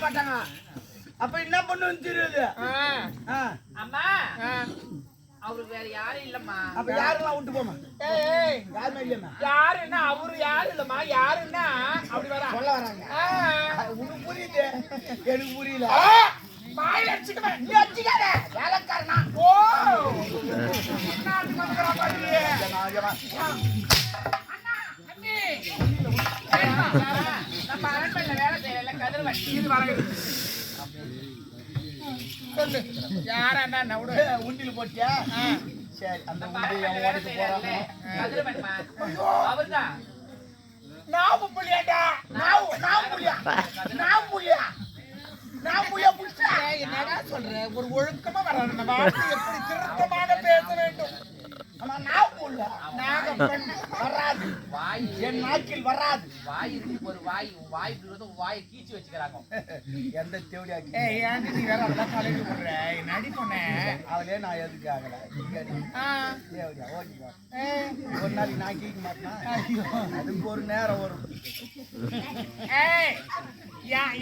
மாட்டாங்க. அப்ப என்ன பண்ணுன்னு தெரியுது. அம்மா அவருக்கு வேற யாரும் இல்லம்மா. அப்ப யாரெல்லாம் விட்டு போமா? யாருமே இல்லம்மா. யாருன்னா அவரு யாரு இல்லம்மா. யாருன்னா அப்படி வர சொல்ல வராங்க. உனக்கு புரியுது, எனக்கு புரியல. வாயில அடிச்சுக்குவேன். நீ அடிச்சுக்காத, வேலைக்காரனா. ஓ நாட்டுக்கு வந்துக்கிற மாதிரி. நம்ம அரண்மனையில வேலை செய்யல கதிரவன் இது வர சொல்லு. யாரா உண்டியில போட்டியா? சரி, அந்த உண்டி ஓடிட்டு போறாங்க. கதிரவன்மா அவர்தான். நான் புள்ளியாடா. நான் புள்ளியா புடிச்சா என்னடா சொல்ற? ஒரு ஒழுக்கமா வராது. வார்த்தை எப்படி திருத்தமாக பேச வேண்டும். ஆமா, நான் புள்ள நாகப்பெண் வராது. வாய் என் நாக்கில் வராது. வாய் ஒரு வாய் வாயை கீச்சு வச்சுக்கிறாங்க. எந்த தேவடியாக்கி ஏன் நீ வேற அதெல்லாம் காலையில போடுற நடி பொண்ண அவளே நான் எதுக்கு ஆகல. தேவடியா ஓடிப்பா. ஒரு நாளைக்கு நான் கீக்க மாட்டேனா? அதுக்கு ஒரு நேரம் வரும்.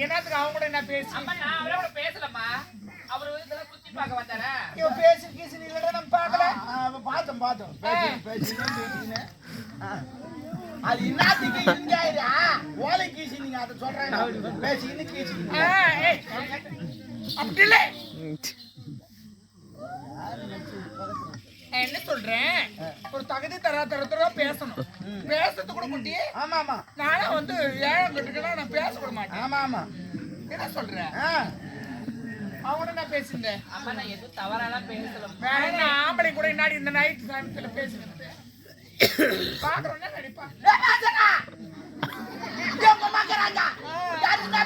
என்னத்துக்கு அவங்க கூட என்ன பேசு? நான் அவரோட பேசலம்மா. அவரு இதெல்லாம் சுத்தி பார்க்க வந்தாரா? இவன் பேசி கீசி இல்லடா, நம்ம பார்க்கல. பார்த்தோம் பேசினேன். அது இன்னாத்துக்கு இங்காயிரா ஓலை கீசி. நீங்க அதை சொல்றேன் பேசிக்கின்னு கீசி. அப்படி இல்லை. என்ன சொல்றேன், ஒரு தகுதி தரத்தரத்தோட பேசணும். பேசுறது கூட முட்டி. ஆமா நானே வந்து ஏழம் கட்டுக்கெல்லாம் நான் பேச விட மாட்டேன். ஆமா என்ன சொல்றேன்? அவனோட நான் பேசியிருந்தேன். அம்மா நான் எதுவும் தவறாலாம் பேசல. வேணா ஆம்பளை கூட என்னாடி இந்த நைட் சாயத்துல பேசுறது பாக்குறோம்னா நடிப்பா.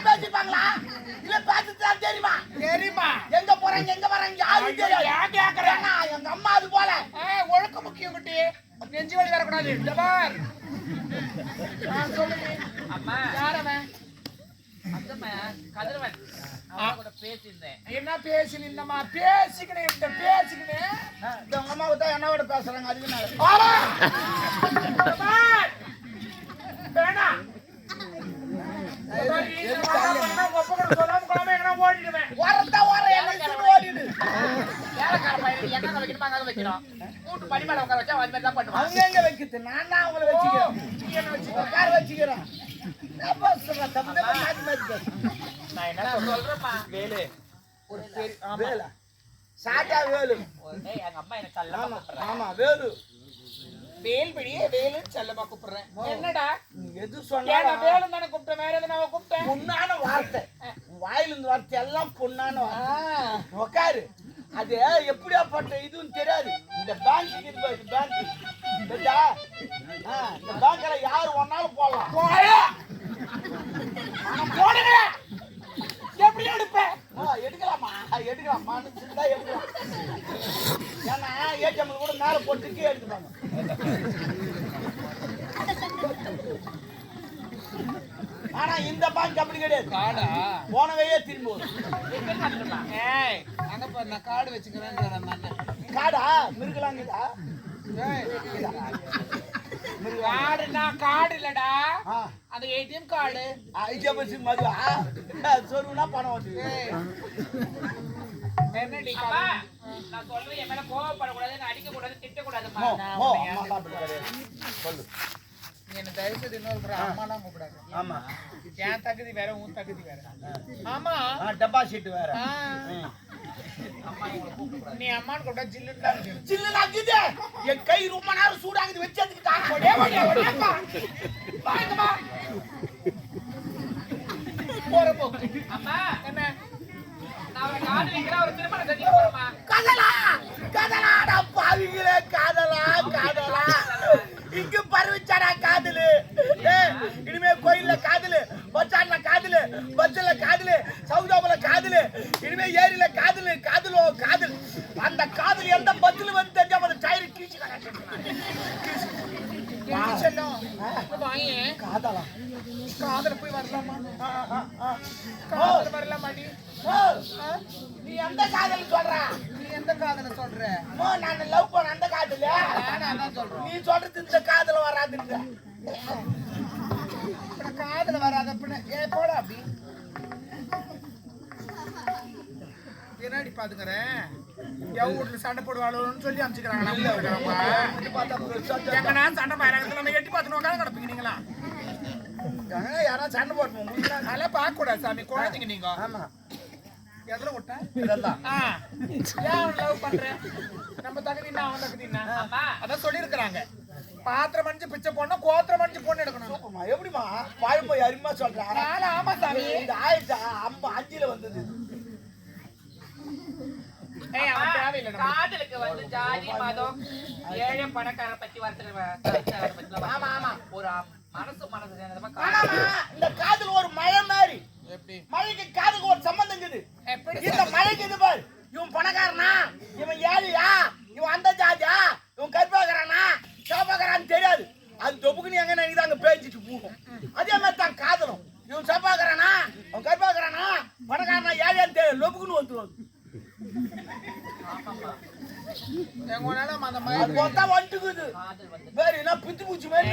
பேசிப்பாங்களா இல்ல பேசுதான் தெரியுமா? எங்க போறாங்க எங்க வராங்க யாரும் தெரியாது. எங்க அம்மா அது போல ஒழுக்க முக்கியம் குட்டி. நெஞ்சு வலி வரக்கூடாது. இந்த பார் சொல்லுங்க. அம்மா யாரவன்? கதிரவன் கூட பேசியிருந்தேன். என்ன பேசினீங்கம்மா? பேசிக்கினேன் உங்க அம்மாவை தான் என்னோட பேசுறாங்க. அதுக்கு வச்சுக்கிறேன். சாட்டா வேலு. ஆமா வேலு. வேல்படி வேலுன்னு செல்லமா கூப்பிடுறேன். என்னடா எது சொன்னா வேலு தானே கூப்பிட்டேன். வேற எதுனா கூப்பிட்டேன்? பொண்ணான வார்த்தை. வாயிலிருந்து வார்த்தை எல்லாம் பொண்ணான உக்காரு. அது எப்படியாப்பட்ட இதுன்னு தெரியாது. இந்த பேங்க் இந்த பேங்க்ல யாரு ஒன்னாலும் போடலாம். போடுங்க. எப்படி எடுப்பேன்? எடுக்கலாமா? எடுக்கலாம். மனசுல எடுக்கலாம். ஏன்னா ஏடிஎம்ல கூட மேல போட்டுக்கே எடுத்துப்பாங்க. ஆனா இந்த பேங்க் அப்படி கிடையாது. காடா போனவையே திரும்பும். அங்க பாரு, நான் காடு வச்சுக்கிறேன். காடா மிருகலாங்கதா? காடுனா காடு இல்லடா, அந்த ஏடிஎம் கார்டு. ஐஜிஎம் மதுவா சொருனா பணம் வந்து. என்னடி நான் சொல்றேன், என் மேல கோவப்படக்கூடாது, அடிக்க கூடாது, திட்ட கூடாது. சொல்லு. என்ன தயவு செய்து இன்னொரு அம்மாலாம் கூப்பிடாது. ஆமா, என் தகுதி வேற, உன் தகுதி வேற. ஆமா, டெபாசிட் வேற. நீ அம்மான்னு கூப்பிட்டா ஜில்லுன்னு தான் இருக்கு. ஜில்லுன்னு ஆகுது. என் கை ரொம்ப நேரம் சூடாகுது. வச்சதுக்கு தான் போற போக்கு. அம்மா என்ன நான் ஒரு காது வைக்கிறேன், ஒரு திருமணம் செஞ்சு போறமா? காதலாடா பாவிங்களே, காதலா இங்க பரவிச்சாடா காதலு. இனிமே கோயில்ல காதலு, பச்சாட்ல காதலு, பஸ்ல காதலு, சவுதாபுல காதலு, இனிமே ஏரியில காதலு. காதல் அந்த காதல் எந்த பஸ்ல வந்து தெரிஞ்சா அந்த டயர் கீச்சு காதல போய் வரலாமா? காதல் வரலாமாடி? நீ எந்த காதல் சொல்ற? நான் லவ் பண்ண அந்த காதல நீ சொல்றது இந்த காதல வராதுங்க. காதல வராத போட அப்படி பின்னாடி பாத்துக்கிறேன் எவ்வளவு வீட்டுல சண்டை போடுவாளோன்னு சொல்லி அமைச்சுக்கிறாங்க எங்கன்னா சண்டை பாருங்க நம்ம எட்டி பார்த்து உட்காந்து கிடப்பீங்க நீங்களா யாரா சண்டை போட்டோம் அதெல்லாம் பார்க்க கூடாது சாமி குழந்தைங்க நீங்க ஆமா எதுல விட்டேன் இதெல்லாம் ஏன் லவ் பண்றேன் நம்ம தகுதினா அவன் தகுதினா அதான் சொல்லியிருக்கிறாங்க பாத்திரம் மணிச்சு பிச்சை போடணும் கோத்திரம் மணிச்சு பொண்ணு எடுக்கணும் எப்படிமா பாயப்போ யாருமா சொல்றா ஆமா சாமி இந்த ஆயிரத்தா அம்மா 5ல வந்தது காதலுக்கு வந்து ஜாதி மதம் ஏழை பணக்கார பத்தி வருது ஆமா ஆமா ஒரு மனசு இந்த காதல் ஒரு மழை மாதிரி எப்படி மழைக்கு காதுக்கு ஒரு சம்பந்தம் இருக்குது இந்த மழைக்கு இது பாரு இவன் பணக்காரனா இவன் ஏழையா இவன் அந்த ஜாதியா இவன் கருப்பாக்குறானா சிவப்பாக்குறான்னு தெரியாது அது தொப்புக்குன்னு எங்க நினைக்குது அங்க பேஞ்சிட்டு போகும் அதே மாதிரி தான் காதலும் இவன் சிவப்பாக்குறானா அவன் கருப்பாக்குறானா பணக்காரனா ஏழையான்னு தெரியாது லொப்புக்குன்னு வந்துருவாங்க வந்துக்குது வேறு என்ன பித்து பூச்சி மாதிரி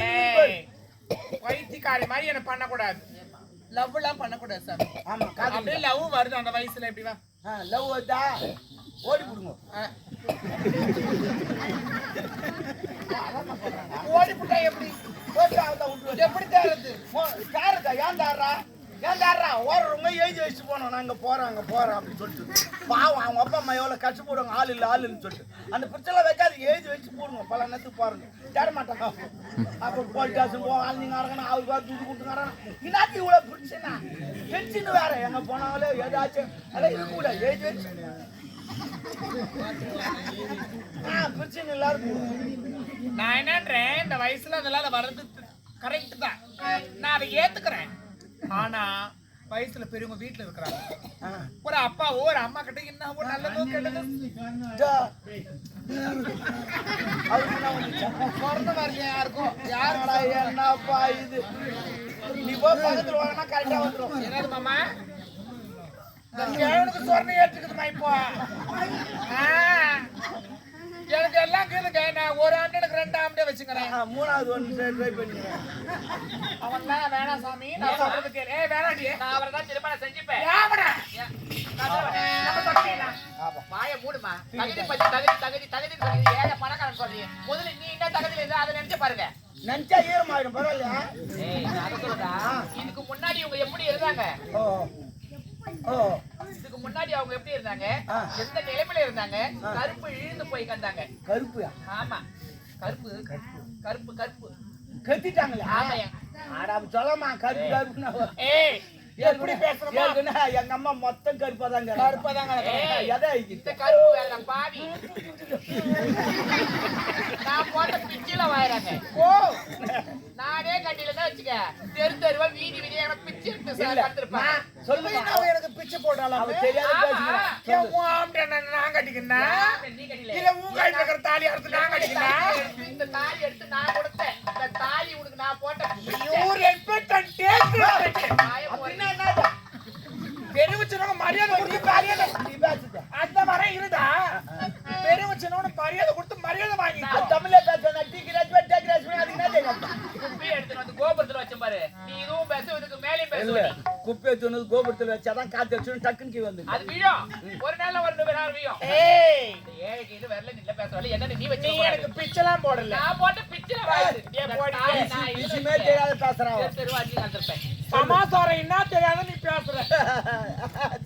வைத்தியக்காரி மாதிரி என்ன பண்ணக்கூடாது லவ் எல்லாம் பண்ணக்கூடாது சார் ஆமா அப்படியே லவ் வருது அந்த வயசுல எப்படி வா லவ் வருதா ஓடி போடுங்க ஓடி போட்டா எப்படி எப்படி தேர்றது தேர்றதா ஏன் தாடுறா ஓடுறவங்க எழுதி வச்சுட்டு போனோம் நாங்க போறோம் அங்க போறோம் அப்படின்னு சொல்லிட்டு பாவம் அவங்க அப்பா அம்மா எவ்வளவு கஷ்டப்படுவாங்க ஆள் இல்லைன்னு சொல்லிட்டு அந்த பிரச்சனை வைக்காது எழுதி வச்சு போடுங்க பல நேரத்துக்கு பாருங்க தேட மாட்டாங்க அப்புறம் போலீஸ் ஸ்டேஷன் போவோம் ஆளுங்க அரங்கணும் அவருக்கு வேறு துட்டு கொடுத்துங்கிறாங்க இன்னாத்தி இவ்வளவு பிரச்சனை பிரச்சனை வேற எங்க போனாங்களே ஏதாச்சும் அதெல்லாம் இருக்கக்கூடாது எழுதி வச்சு பிரச்சனை எல்லாரும் நான் என்னன்றேன் இந்த வயசுல அதெல்லாம் வர்றது கரெக்ட் தான் நான் அதை ஏத்துக்கிறேன் ஆனா வயசுல பெரியவங்க வீட்டுல இருக்கிறாங்க ஒரு அப்பாவோ ஒரு அம்மா கிட்ட என்ன நல்லதோ கெட்டதோ பிறந்த வரலையா யாருக்கும் யாருடா என்னப்பா இது நீ போய் பக்கத்துல வாங்கினா கரெக்டா வந்துடும் என்னது மாமா கிழவனுக்கு சொர்ணம் ஏற்றுக்குதுமா இப்போ எனக்கு எல்லாம் கேளுங்க நான் ஒரு ஆண்டனுக்கு 2 ஆண்டே வச்சுக்கிறேன் 3வது ஒன்று ட்ரை பண்ணிக்கிறேன் அவன் தான் வேணாம் சாமி நான் சொல்றது கேளு வேணாடி நான் அவரை தான் திருமணம் செஞ்சுப்பேன் வாய மூடுமா தகுதி பத்தி தகுதி சொல்லி ஏழை பணக்காரன் சொல்றீங்க முதல்ல நீ என்ன தகுதியில இருந்தா அதை நினைச்சு பாருங்க நினைச்சா ஈரமாயிடும் பரவாயில்லையா அதை சொல்றா இதுக்கு முன்னாடி இவங்க எப்படி இருந்தாங்க இதுக்கு முன்னாடி அவங்க எப்படி இருந்தாங்க எந்த நிலைமையில இருந்தாங்க கருப்பு இழுந்து போய் கந்தாங்க கருப்பு ஆமா கருப்பு கருப்பு கருப்பு கத்திட்டாங்களே ஆமாயா ஆடாம சொல்லமா கருப்பு கருப்பு ஏய் எப்படி பேசுறமா எங்க அம்மா மொத்தம் கருப்பாதாங்க எதை இந்த கருப்பு வேலை பாவி நான் போட்ட பிச்சில வாயிறாங்க ஓ நானே கட்டில தான் வச்சுக்க தெரு தெருவா வீதி வீதியா எனக்கு பிச்சு எடுத்து கத்துருப்பேன் சொல்லுங்க எனக்கு பிச்சு போட்டாலும் நான் கட்டிக்கினா இல்ல உங்க கையில இருக்கிற தாலி எடுத்து நான் கட்டிக்கினா இந்த தாலி எடுத்து நான் கொடுத்தேன் இந்த தாலி உனக்கு நான் போட்டேன் பெருவச்சனோட மரியாதை கொடுத்து மரியாதை அந்த மாதிரி இருந்தா பெருவச்சனோட மரியாதை கொடுத்து மரியாதை வாங்கி தமிழ்ல பேசுறேன் டீ கிராஜ் டேக் கிராஜ் அதுக்கு என்ன தெரியும் குப்பி எடுத்து வந்து கோபுரத்துல வச்ச பாரு நீ இதுவும் பேச இதுக்கு மேலே பேசு குப்பை எடுத்து கோபுரத்துல வச்சாதான் காத்து வச்சு டக்குன்னு கீ வந்து அது விழும் ஒரு நாள்ல ஒரு வேற விழும் ஏய் ஏழைக்கு இது வரல இல்ல பேசல என்ன நீ வச்சு நீ எனக்கு பிச்செல்லாம் போடல நான் போட்ட பிச்சை வாயிரு ஏ போடி நான் இதுமே தெரியாத பேசுறான் தெருவாச்சி கண்டிருப்பேன் சமாசாரம் என்ன தெரியாத நீ பேசுற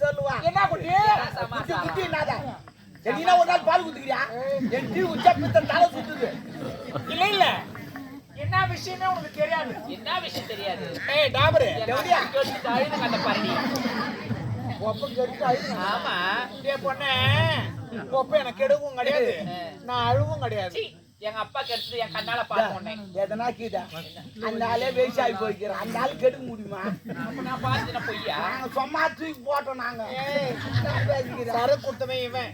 சொல்லுவா என்ன குட்டி குட்டி என்னடா சரினா ஒரு நாள் பால் குத்துக்கிறியா என் டீ உச்சா பித்த தலை சுத்துது இல்ல இல்ல என்ன விஷயமே உனக்கு தெரியாது என்ன விஷயம் தெரியாது ஏய் டாபரே எப்படியா கேட்டு அழுது கண்ட பாருடி ஒப்பம் கேட்டு அழுது ஆமா டேய் பொண்ணே ஒப்ப எனக்கு எடுவும் கிடையாது நான் அழுவும் கிடையாது எங்க அப்பா கெடுத்து என் கண்ணால பாத்தோன்னே எதனா கீதா அந்த ஆளே வேஷாகி போய்க்கிறேன் அந்த ஆள் கெடுக்க முடியுமா அப்ப நான் பாத்துன பொய்யா நாங்க சும்மா தூக்கி போட்டோம் நாங்க சர குடுத்தவன் இவன்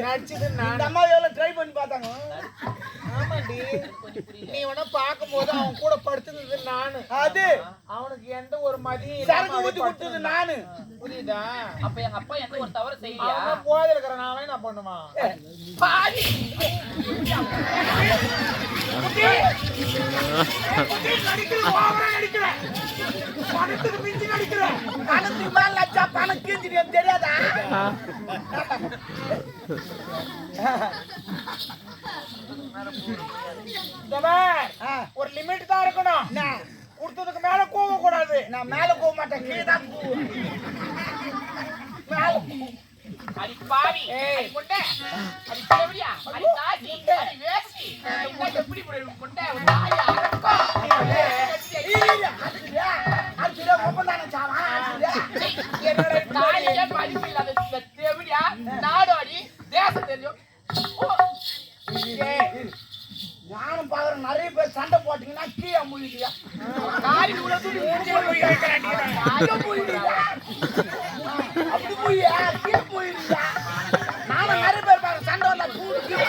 நடிச்சது இந்த நான் அம்மா எவ்வளவு ட்ரை பண்ணி பார்த்தாங்க ஆமாண்டி நீ உன பாக்கும்போது அவன் கூட படுத்துனது நானு அது அவனுக்கு எந்த ஒரு மதியம் சரக்கு ஊத்தி கொடுத்தது நானு புரியுதா அப்ப எங்க அப்பா எந்த ஒரு தவறு செய்யலையா அவன் போதில் இருக்கிற நானே நான் பண்ணுவான் பாதி நடிக்கிறேன் பணத்துக்கு மிஞ்சி நடிக்கிறேன் பணத்துக்கு மேல லட்சா பணக்கு மூஞ்சி எனக்கு தெரியாதா? இந்த பார், ஆ, ஒரு லிமிட் தான் இருக்கணும். என்ன? கொடுத்ததுக்கு மேல கூவ கூடாது. நான் மேல போக மாட்டேன், கீழே தான் போவேன். மேல போ. அடி பாவி ஏய். அடி முண்டை அடி தேவடியா அடி தாசி அடி வேசி என்ன எப்படி போய் முண்டை ஒரு தாய் அரக்கோ என்னோட தாயிலே மதிப்பு இல்லாத இந்த தேவடியா நாடோடி தேசம் தெரியும் நானும் பாக்குறேன், நிறைய பேர் சண்டை போட்டீங்கன்னா கீழே முழிக்கியா, காரி உள்ள தூக்கி மூஞ்சில போய் வைக்கிறான் அப்படி முழியா, கீழே முழிக்கியா. நானும் நிறைய பேர் பாக்குறேன், சண்டை வந்தா கூடு கீழே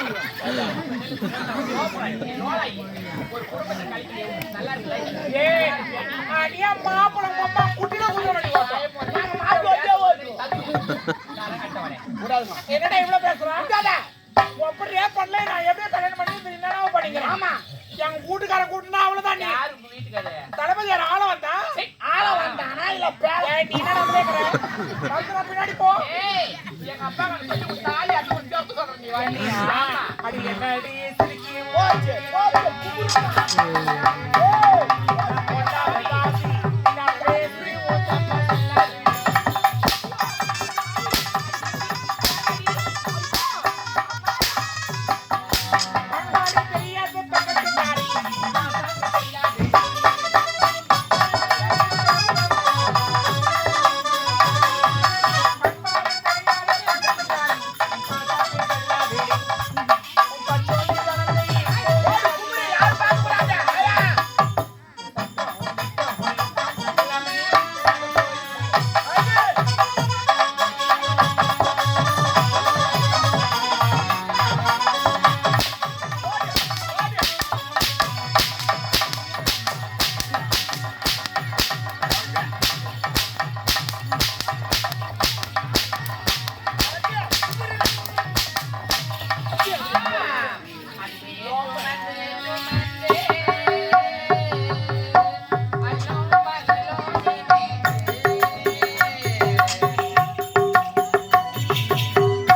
ஒரு குடும்பத்தை கழிக்கிறேன் நல்லா இருக்குல்ல ஏய், நீ மாப்பிளம் அம்மா குட்டில குடுறடி நாங்க மாட்டு வச்சே ஓடுறோம். என்னடா இவ்வளவு பேசுறான்? அப்படியே பண்ணல, நான் எப்படியே கல்யாணம் பண்ணி என்னடா பண்ணிக்கிறேன்? ஆமா, எங்க வீட்டுக்காரன் கூட்டினா அவ்வளவுதான். நீ யாரு உங்க வீட்டுக்காரரு தளபதி யார் ஆள வந்தா? ஆள வந்தானா இல்ல பேர? ஏய், நீ என்ன கேக்குற? வந்து பின்னாடி போ. ஏய் எங்க அப்பா வந்து ஒரு தாலி அது ஒரு ஜோக்கு சொல்ற நீ வாடி ஆமா அடி என்னடி சிரிக்கி போச்சு, போச்சு, கும்பிடுமா. கொண்டாடி காசி நான் பேசி ஓட்டமா சொல்லாதே. கண்ணாடி தெரியாத பக்கத்து தாடி யார் பார்க்க கூடாது.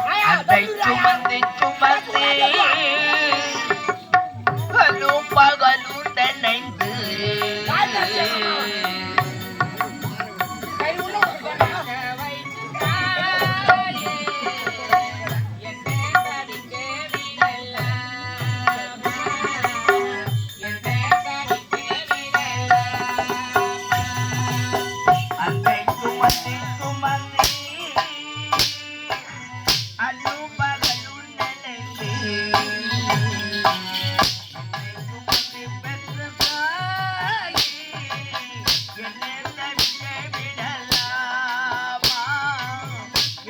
ஐயா, அதை சுமந்து சுமந்து பகலும் பகலும் நினைந்து அதை சுமந்து சுமந்து அல்லும் பகலும் நினைந்து சுமந்து பெற்ற தாயே என்னை தவிக்க விடலாமா,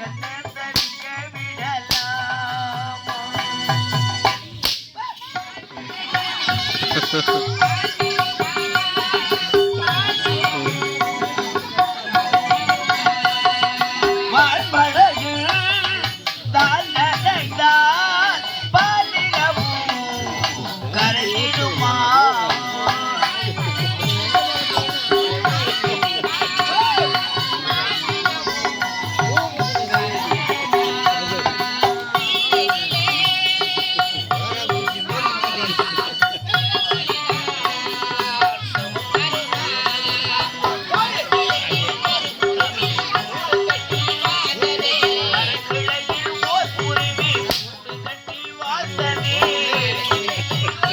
என்னை தவிக்க விடலாமா. வான்படகில் தான் நனைந்தால் பாலிரவும் கரையிடுமா. கிளையில் ஓர் குருவி கூடு கட்டி வாழ்ந்ததே.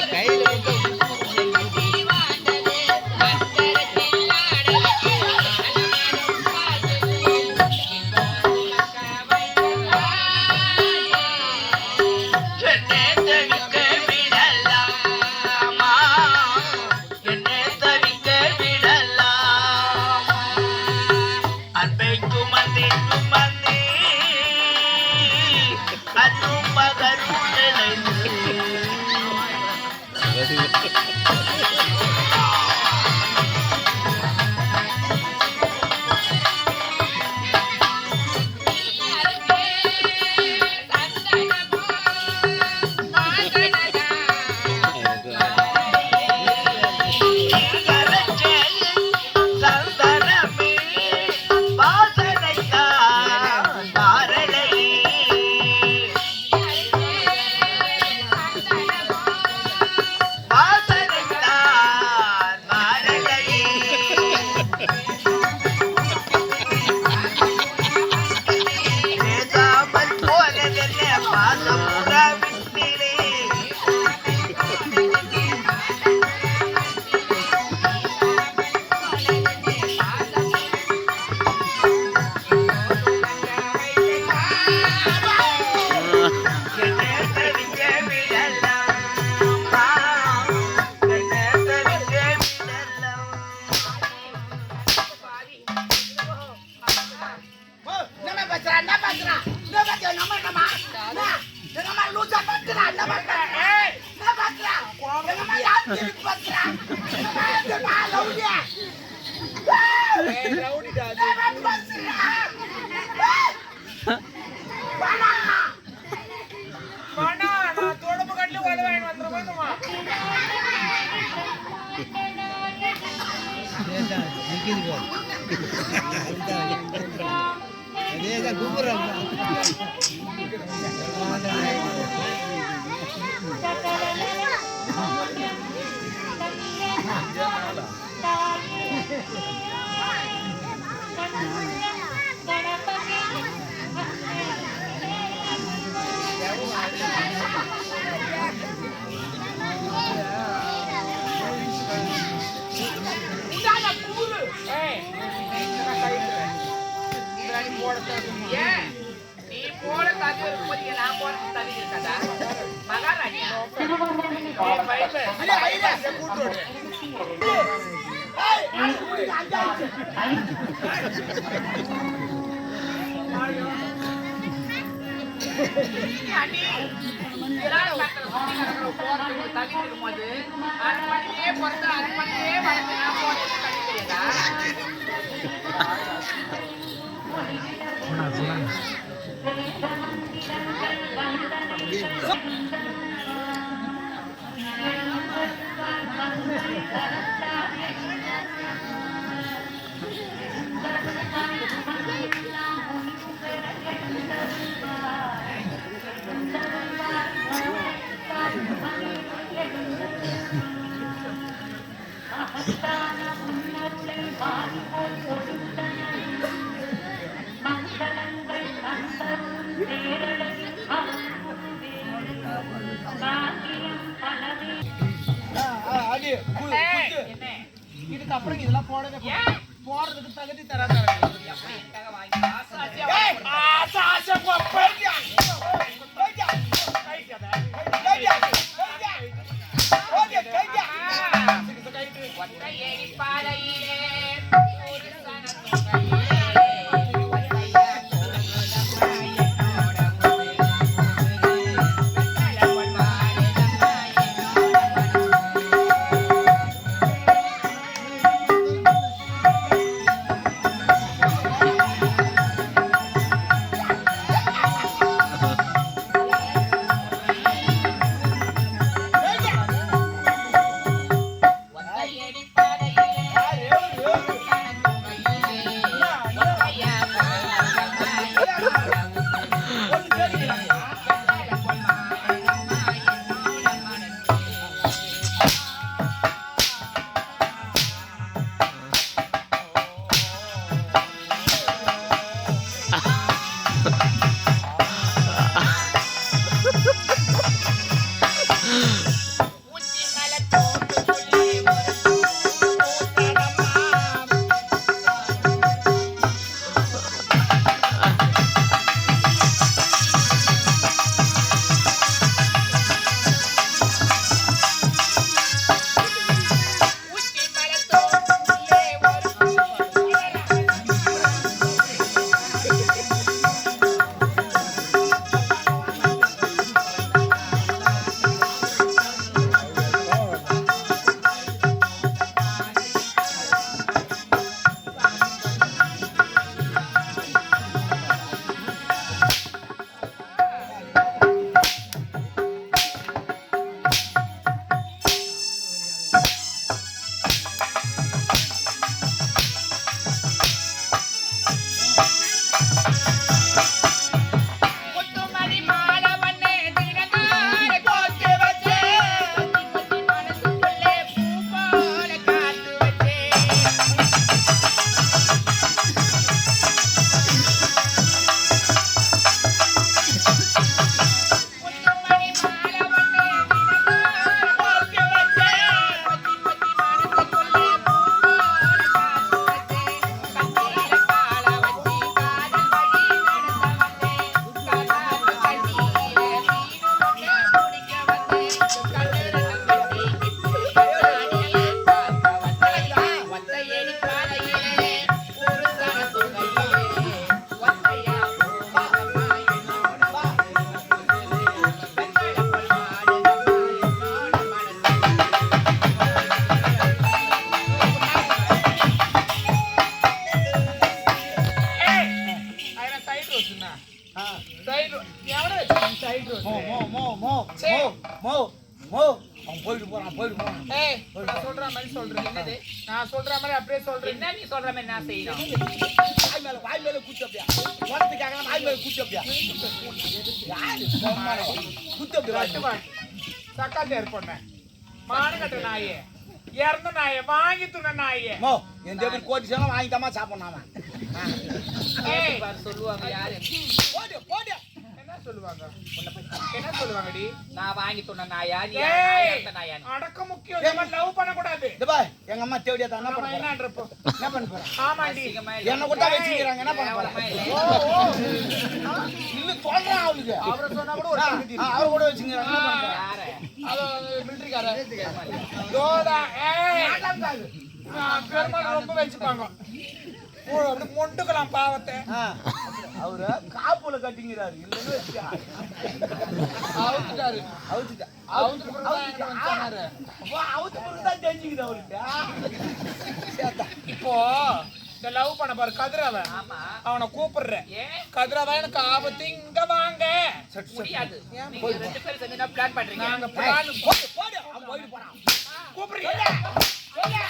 என்னை தவிக்க விடலாமா, என்னை தவிக்க விடலாமா. அன்பை சுமந்து சுமந்து அன்னும் பகலும் நினைந்து கரச்சல் சந்தனமே வாசனைக்காய் பாக்குறா என்ன பாக்குறா நம்ம என்னமா என்னமா லூசா பாக்குறா என்ன பாக்குறா என்ன பாக்குறா என்னமா யாரு பாக்குறா என்னமா லவுடியா ரவுடிடா என்ன பாக்குறா வாடா வாடா நான் தொடப்பு கட்டி ஓட வாங்கி வந்துருவேன்மா அதேதான் கூப்பிடுறாங்க ஏன் நீ போட தகுதி இருக்கும்போது நான் போட தகுதி இருக்காதா மகாராணியா இல்ல வைரா கூட்டோடு ஏய் அஞ்சாச்சு அடி இதெல்லாம் போறதுக்கு தகுதி இருக்கும்போது அரண்மனையே பிறந்து அரண்மனையே வளர்ந்து நான் போறது தகுதி தெரியாதா அடி என்ன இதுக்கப்புறம் இதெல்லாம் போறதுக்கு தகுதி தராங்க எப்படி என்காக வாங்கி ஆசாசியா வாங்கி ஆசை போய்யா ஒற்றை ஏறி பாதையிலே ஒரு சனத்தும் கையிலே ஒற்றையா என்னோட ரோஸ்னா ஆ. சைடு எவன வச்சு சைடு ரோஸ் மோ மோ மோ மோ சே. மோ மோ அவன் போயிட்டு போறான் ஏய் நான் சொல்ற மாதிரி சொல்றேன் என்னது? நான் சொல்ற மாதிரி அப்படியே சொல்றேன் என்ன நீ சொல்ற மாதிரி நான் செய்யணும் வாய் மேல குத்து அப்படியா வரதுக்காக வாய் மேல குத்து அப்படியா யாரு குத்து அப்படி வாய் சக்காத்தேர் பொண்ண மானகட்ட நாயே இறந்த நாயே வாங்கி துண்ண நாயே மோ என் தேவி கோடி சேனம் வாங்கிட்டாமா சாப்பிடணாமா ஏய் பாரு சொல்லுவாங்க யாரு போடு போடு என்ன சொல்லுவாங்க என்ன சொல்லுவாங்கடி நான் வாங்கி சொன்ன நாயா நீ ஏய் இறந்த நாயா அடக்க முக்கியம் நம்ம லவ் பண்ண கூடாது இந்த பாய் எங்க அம்மா தேடியா தான் என்ன நம்ம பண்ண போறா? என்னன்றப்போ என்ன பண்ண போறா ஆமாண்டி என்ன கூட வச்சிக்கிறாங்க என்ன பண்ண போறா? இல்ல சொல்றான் அவளுக்கு அவரை சொன்னா கூட ஒரு தகுதி இருக்கு. அவர் கூட வச்சிக்கிறாங்க என்ன பண்ண போறா? யாரு அது மிலிட்டரிக்கார தோடா ஏய் பெருமாள் ரொம்ப வச்சுப்பாங்க அப்படி மொண்டுக்கலாம் பாவத்தை அவரு காப்புல கட்டிங்கிறாரு இல்லன்னு வச்சா அவுத்துட்டாரு அவுத்துட்டா அவுத்து சொன்னாரு அவுத்து தான் தெரிஞ்சுக்குது அவருக்கு இப்போ இந்த லவ் பண்ண பாரு கதிரவன் ஆமா அவனை கூப்பிடுறேன் ஏன் கதிரவன் எனக்கு ஆபத்து இங்க வாங்க முடியாது நீங்க ரெண்டு பேரும் சேர்ந்து என்ன பிளான் பண்றீங்க நாங்க பிளான் போடு போடு அவன் போயிட்டு போறான் கூப்பிடுறீங்க